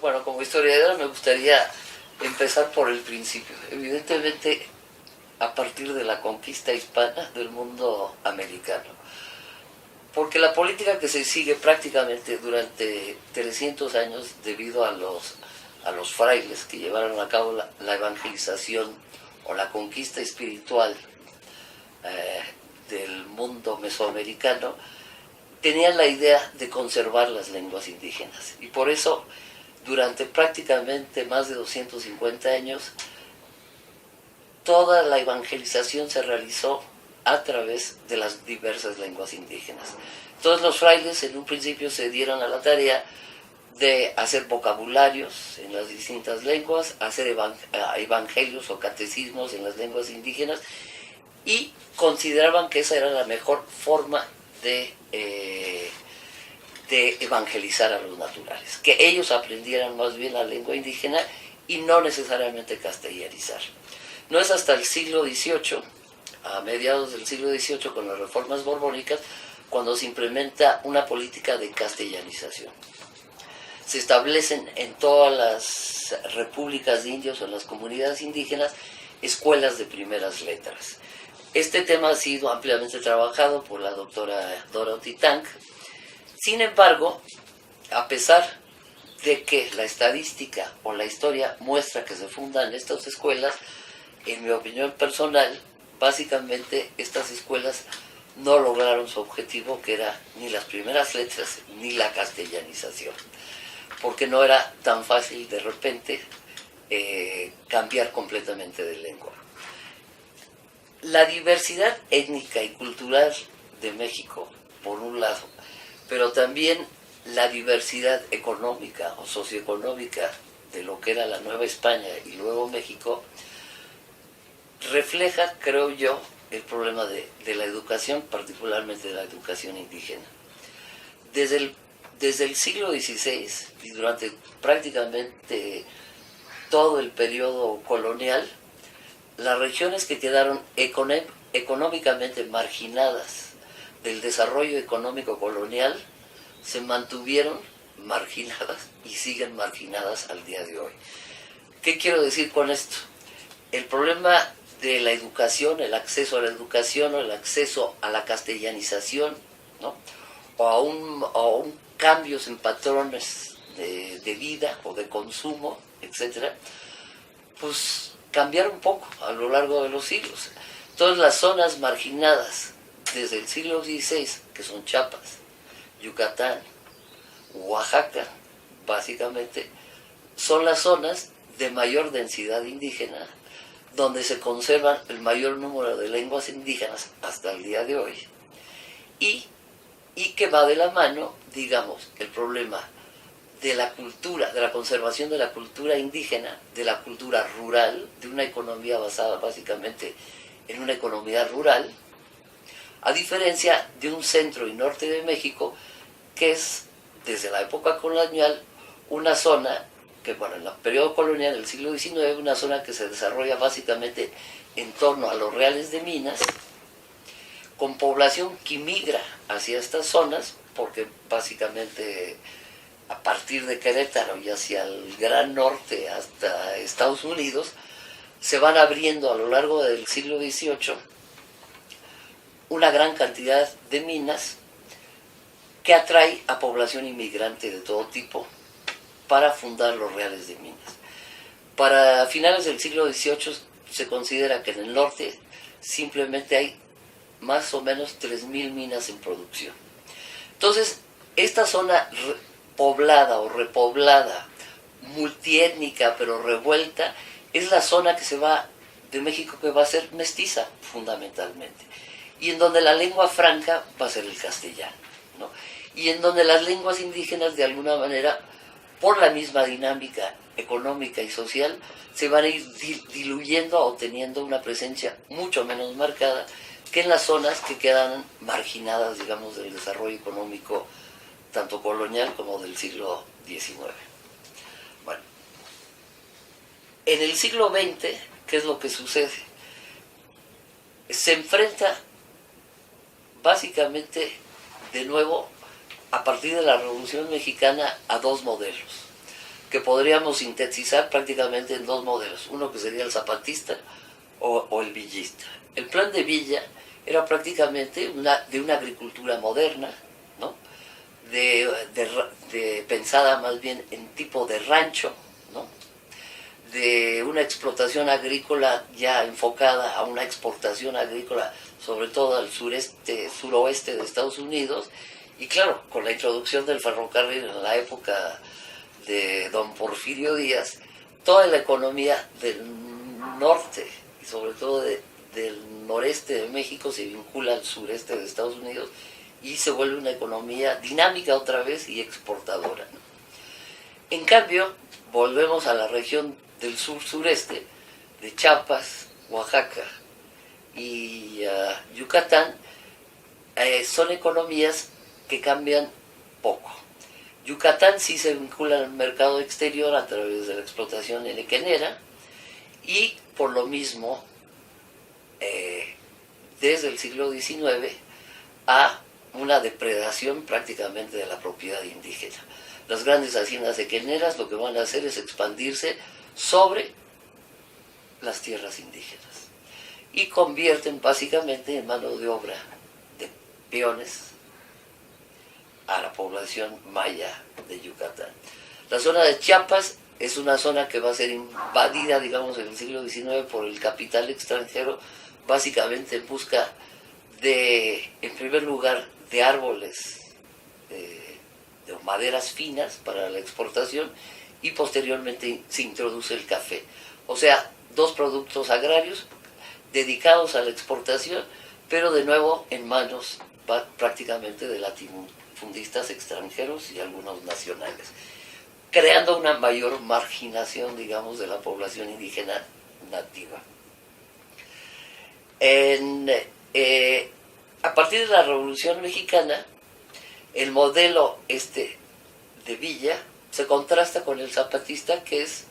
Bueno, como historiador me gustaría empezar por el principio. Evidentemente, a partir de la conquista hispana del mundo americano. Porque la política que se sigue prácticamente durante 300 años debido a los frailes que llevaron a cabo la evangelización o la conquista espiritual del mundo mesoamericano, tenían la idea de conservar las lenguas indígenas. Y por eso, durante prácticamente más de 250 años, toda la evangelización se realizó a través de las diversas lenguas indígenas. Todos los frailes en un principio se dieron a la tarea de hacer vocabularios en las distintas lenguas, hacer evangelios o catecismos en las lenguas indígenas, y consideraban que esa era la mejor forma de evangelizar a los naturales, que ellos aprendieran más bien la lengua indígena y no necesariamente castellanizar. No es hasta el siglo XVIII, a mediados del siglo XVIII, con las reformas borbónicas, cuando se implementa una política de castellanización. Se establecen en todas las repúblicas de indios o en las comunidades indígenas escuelas de primeras letras. Este tema ha sido ampliamente trabajado por la doctora Dorothy Tang. Sin embargo, a pesar de que la estadística o la historia muestra que se fundan estas escuelas, en mi opinión personal, básicamente estas escuelas no lograron su objetivo, que era ni las primeras letras ni la castellanización, porque no era tan fácil de repente cambiar completamente de lengua. La diversidad étnica y cultural de México, por un lado, pero también la diversidad económica o socioeconómica de lo que era la Nueva España y luego México, refleja, creo yo, el problema de la educación, particularmente de la educación indígena. Desde el siglo XVI y durante prácticamente todo el periodo colonial, las regiones que quedaron económicamente marginadas del desarrollo económico colonial se mantuvieron marginadas y siguen marginadas al día de hoy. ¿Qué quiero decir con esto? El problema de la educación, el acceso a la educación o el acceso a la castellanización, ¿no? o a un cambios en patrones de vida o de consumo, etcétera, pues cambiaron un poco a lo largo de los siglos. Todas las zonas marginadas desde el siglo XVI, que son Chiapas, Yucatán, Oaxaca, básicamente, son las zonas de mayor densidad indígena, donde se conservan el mayor número de lenguas indígenas hasta el día de hoy, y que va de la mano, digamos, el problema de la cultura, de la conservación de la cultura indígena, de la cultura rural, de una economía basada básicamente en una economía rural, a diferencia de un centro y norte de México, que es, desde la época colonial, una zona que, bueno, en el periodo colonial del siglo XIX, una zona que se desarrolla básicamente en torno a los reales de minas, con población que migra hacia estas zonas, porque básicamente a partir de Querétaro y hacia el gran norte hasta Estados Unidos, se van abriendo a lo largo del siglo XVIII una gran cantidad de minas que atrae a población inmigrante de todo tipo para fundar los reales de minas. Para finales del siglo XVIII se considera que en el norte simplemente hay más o menos 3.000 minas en producción. Entonces, esta zona poblada o repoblada, multiétnica pero revuelta, es la zona que se va de México, que va a ser mestiza fundamentalmente, y en donde la lengua franca va a ser el castellano, ¿no? Y en donde las lenguas indígenas, de alguna manera, por la misma dinámica económica y social, se van a ir diluyendo o teniendo una presencia mucho menos marcada que en las zonas que quedan marginadas, digamos, del desarrollo económico tanto colonial como del siglo XIX. Bueno, en el siglo XX, ¿qué es lo que sucede? Se enfrenta básicamente de nuevo, a partir de la Revolución Mexicana, a dos modelos. que podríamos sintetizar prácticamente en dos modelos, uno que sería el zapatista o el villista. El plan de Villa era prácticamente de una agricultura moderna, ¿no? Pensada más bien en tipo de rancho, ¿no? De una explotación agrícola ya enfocada a una exportación agrícola, sobre todo al suroeste de Estados Unidos, y claro, con la introducción del ferrocarril en la época de don Porfirio Díaz, toda la economía del norte y sobre todo del noreste de México se vincula al sureste de Estados Unidos y se vuelve una economía dinámica otra vez y exportadora, ¿no? En cambio, volvemos a la región del sur-sureste, de Chiapas, Oaxaca y Yucatán, son economías que cambian poco. Yucatán sí se vincula al mercado exterior a través de la explotación henequenera y por lo mismo desde el siglo XIX a una depredación prácticamente de la propiedad indígena. Las grandes haciendas henequeneras lo que van a hacer es expandirse sobre las tierras indígenas y convierten básicamente en mano de obra de peones a la población maya de Yucatán. La zona de Chiapas es una zona que va a ser invadida, digamos, en el siglo XIX por el capital extranjero, básicamente en busca de, en primer lugar, de árboles, de maderas finas para la exportación, y posteriormente se introduce el café. O sea, dos productos agrarios dedicados a la exportación, pero de nuevo en manos prácticamente de latifundistas extranjeros y algunos nacionales, creando una mayor marginación, digamos, de la población indígena nativa. A partir de la Revolución Mexicana, el modelo de Villa se contrasta con el zapatista, que es,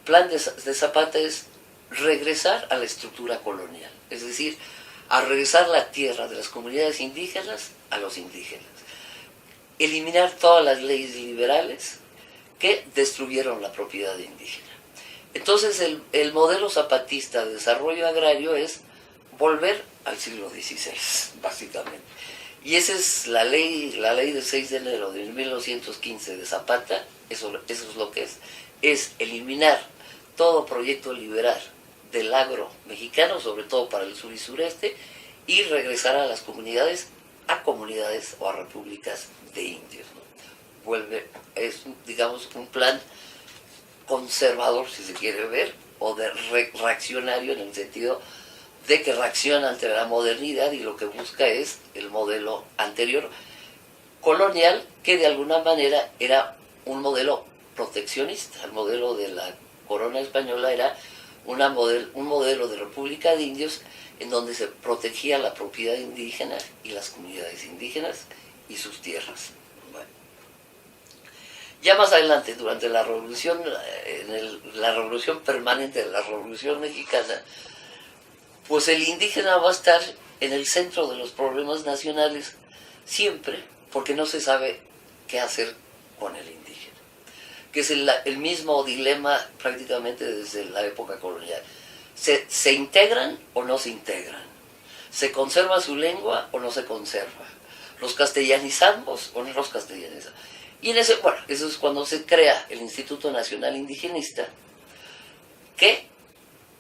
plan de Zapata es regresar a la estructura colonial, es decir, a regresar la tierra de las comunidades indígenas a los indígenas, eliminar todas las leyes liberales que destruyeron la propiedad indígena. Entonces el modelo zapatista de desarrollo agrario es volver al siglo XVI, básicamente. Y esa es la ley del 6 de enero de 1915 de Zapata, eso es lo que es eliminar todo proyecto liberal del agro mexicano, sobre todo para el sur y sureste, y regresar a las comunidades o a repúblicas de indios, ¿no? Es, digamos, un plan conservador, si se quiere ver, o de reaccionario en el sentido de que reacciona ante la modernidad y lo que busca es el modelo anterior colonial, que de alguna manera era un modelo proteccionista. El modelo de la corona española era un modelo de república de indios en donde se protegía la propiedad indígena y las comunidades indígenas y sus tierras. Bueno. Ya más adelante, durante la revolución, la revolución permanente de la Revolución Mexicana, pues el indígena va a estar en el centro de los problemas nacionales siempre, porque no se sabe qué hacer con el indígena, que es el mismo dilema prácticamente desde la época colonial. ¿Se integran o no se integran? ¿Se conserva su lengua o no se conserva? ¿Los castellanizamos o no los castellanizamos? Y eso es cuando se crea el Instituto Nacional Indigenista, que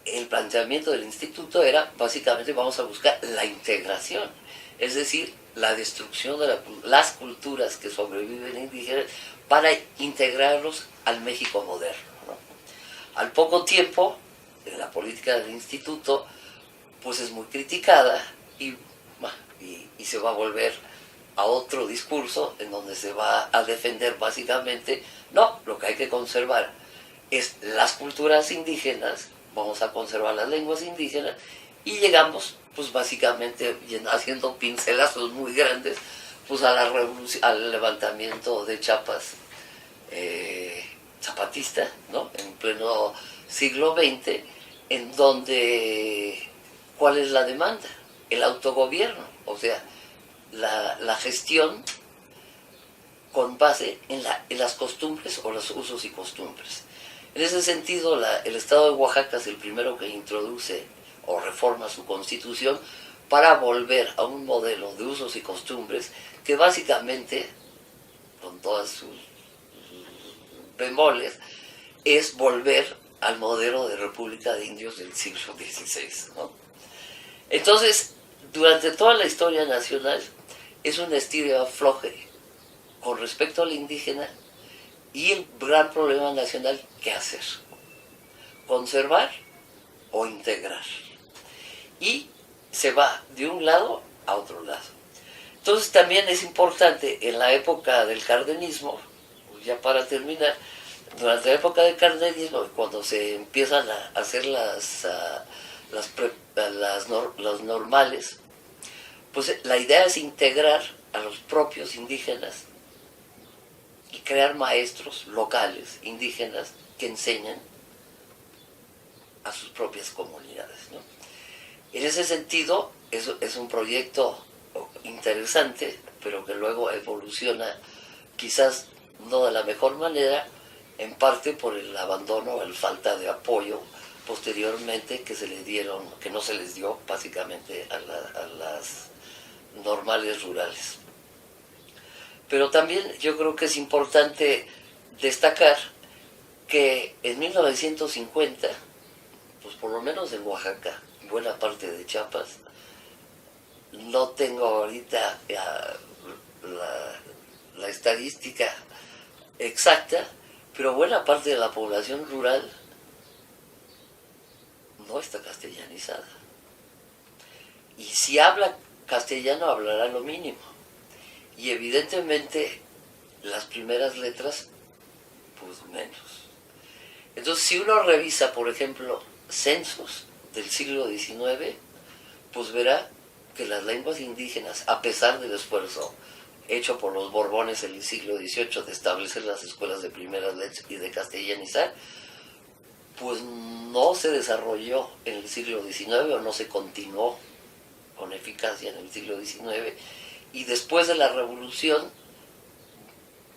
el planteamiento del instituto era, básicamente, vamos a buscar la integración, es decir, la destrucción de las culturas que sobreviven indígenas para integrarlos al México moderno, ¿no? Al poco tiempo, la política del instituto pues es muy criticada y se va a volver a otro discurso en donde se va a defender básicamente, no, lo que hay que conservar es las culturas indígenas, vamos a conservar las lenguas indígenas, y llegamos pues básicamente haciendo pincelazos muy grandes pues al levantamiento de Chiapas zapatista, ¿no? En pleno siglo XX, en donde ¿cuál es la demanda? El autogobierno, o sea, la gestión con base en las costumbres o los usos y costumbres. En ese sentido, el Estado de Oaxaca es el primero que introduce o reforma su constitución para volver a un modelo de usos y costumbres que básicamente, con todas sus bemoles, es volver al modelo de República de Indios del siglo XVI, ¿no? Entonces, durante toda la historia nacional, es un estilo de afloje con respecto al indígena y el gran problema nacional, ¿qué hacer? Conservar o integrar. Y se va de un lado a otro lado. Entonces también es importante en la época del cardenismo, ya para terminar, durante la época del cardenismo, cuando se empiezan a hacer los normales, pues la idea es integrar a los propios indígenas y crear maestros locales, indígenas, que enseñen a sus propias comunidades, ¿no? En ese sentido, es un proyecto interesante, pero que luego evoluciona quizás no de la mejor manera, en parte por el abandono o la falta de apoyo posteriormente que no se les dio básicamente a las normales rurales. Pero también yo creo que es importante destacar que en 1950, pues por lo menos en Oaxaca, buena parte de Chiapas, no tengo ahorita la estadística exacta, pero buena parte de la población rural no está castellanizada. Y si habla castellano, hablará lo mínimo. Y evidentemente las primeras letras, pues menos. Entonces, si uno revisa, por ejemplo, censos del siglo XIX, pues verá que las lenguas indígenas, a pesar del esfuerzo hecho por los Borbones en el siglo XVIII de establecer las escuelas de primeras letras y de castellanizar, pues no se desarrolló en el siglo XIX o no se continuó con eficacia en el siglo XIX. Y después de la Revolución,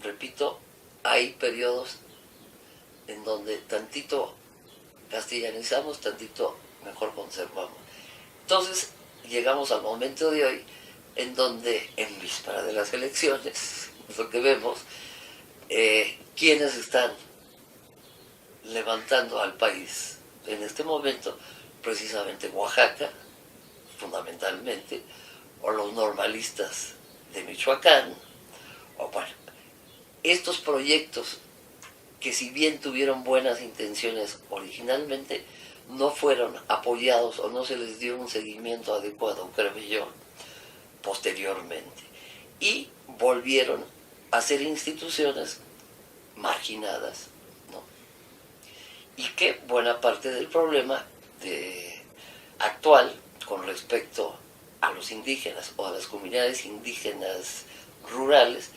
repito, hay periodos en donde tantito castellanizamos, tantito mejor conservamos. Entonces, llegamos al momento de hoy en donde, en víspera de las elecciones, lo que vemos, quienes están levantando al país en este momento, precisamente Oaxaca, fundamentalmente, o los normalistas de Michoacán, o bueno, estos proyectos que si bien tuvieron buenas intenciones originalmente, no fueron apoyados o no se les dio un seguimiento adecuado, creo yo, posteriormente. Y volvieron a ser instituciones marginadas, ¿no? Y que buena parte del problema actual con respecto a los indígenas o a las comunidades indígenas rurales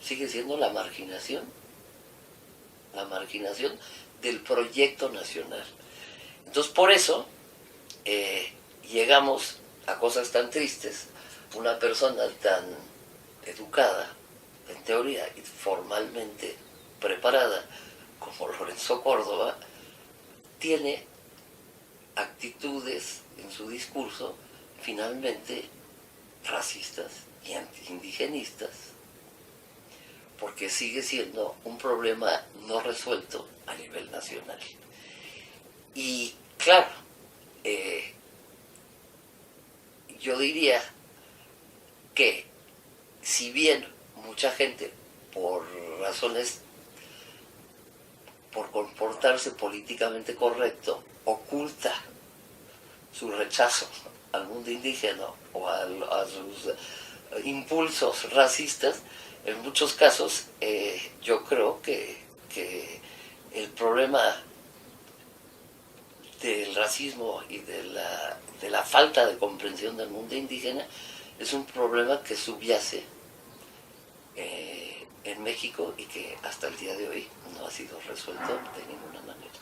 sigue siendo la marginación del proyecto nacional. Entonces, por eso llegamos a cosas tan tristes. Una persona tan educada, en teoría, y formalmente preparada, como Lorenzo Córdoba, tiene actitudes en su discurso finalmente racistas y antiindigenistas, porque sigue siendo un problema no resuelto a nivel nacional. Y claro, yo diría que si bien mucha gente, por razones, por comportarse políticamente correcto, oculta su rechazo al mundo indígena o a sus impulsos racistas, en muchos casos yo creo que el problema del racismo y de la falta de comprensión del mundo indígena es un problema que subyace en México y que hasta el día de hoy no ha sido resuelto de ninguna manera.